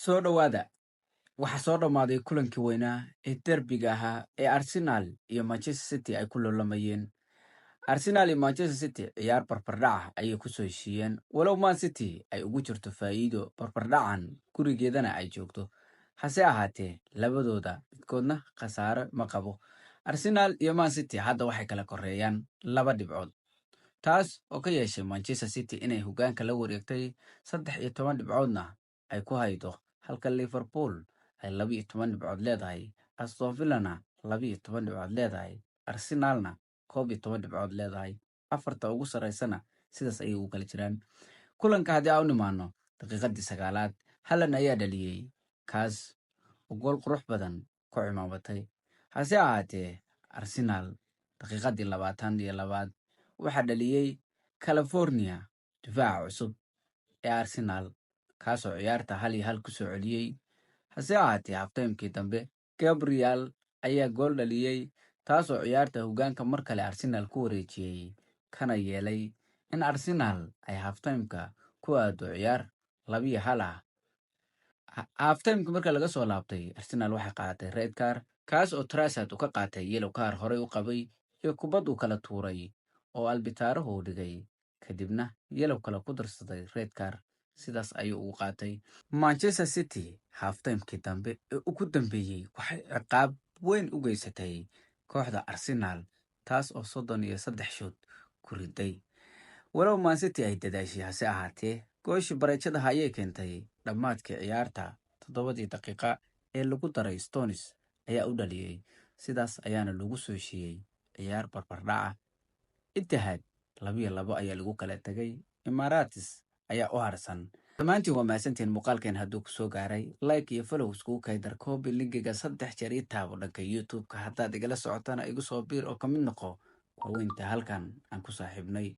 soo dhowaada waxaa soo dhammaaday kulankii weynaa ee derbiga ahaa ee arsenal iyo manchester city ay ku loolamayeen. arsenal iyo manchester city ciyaar barbardhaca ayay ku soo heshiiyeen, walow man city ay ugu jirto faa'iido barbardhacan gurigeedana ay joogto. hase ahaatee labadooda midkoodna khasaare ma qabo. arsenal iyo man city hadda waxay kala koreeyaan 2 dhibcood, taas oo ka yeeshay manchester city inay hoggaanka la wareegtay 13 dhibcoodna ay ku haydo, halka liverpool ay 12 dhibcood leedahay, aston villana 12 dhibcood leedahay, arsenalna 11 dhibcood leedahay. afarta ugu sarreysana sidaas ayay ugu kala jiraan. kulanka haddii aan u nimaano daqiiqadii 9aad, Haaland ayaa dhaliyey kaas oo gool qurux badan ku cimaamatay. hase ahaatee arsenal daqiiqadii 22aad waxaa dhaliyey california, difaaca cusub ee arsenal, kaasoo ciyaarta 1-1 ku soo celiyey. hase ahaatee halftimekii dambe gabriel ayaa gool dhaliyey, taasoo ciyaarta hoggaanka mar kale arsenal ku wareejiyey, kana yeelay in arsenal ay halftimeka ku aado ciyaar 2-1 ah. halftimeka marka laga soo laabtay, arsenal waxay qaadatay red car, kaas oo Trossard uu ka qaatay yellow car horey u qabay iyo kubad uu kala tuuray oo albitaarahu dhigay, kadibna yellow kale ku darsaday red car. sidaas ayuu ugu qaatay. manchester city halftimekii dambe ee ugu dambeeyey waxay ciqaab weyn u geysatay kooxda arsenal, taas oo 33 shoot ku riday. walow man city ay dadaashay, hase ahaatee gooshii bareejadaha ayay keentay dhammaadkii ciyaarta 7 daqiiqa ee lagu daray. Stones ayaa u dhaliyey, sidaas ayaana lagu soo heshiiyey ciyaar barbardhaca. Etihad 2-2 ayaa lagu kala tegay. Emirates ayaa u harsan. dhammaantiin waa mahadsantiin. muuqaalkeen hadduu ku soo gaaray, like iyo follow iskugu kaydar koobi linkiga 3 jeer ii taabo dhanka youtube-ka. haddaad igala socotana igu soo biir oo ka mid noqo waaweynta halkan aan ku saaxiibnay.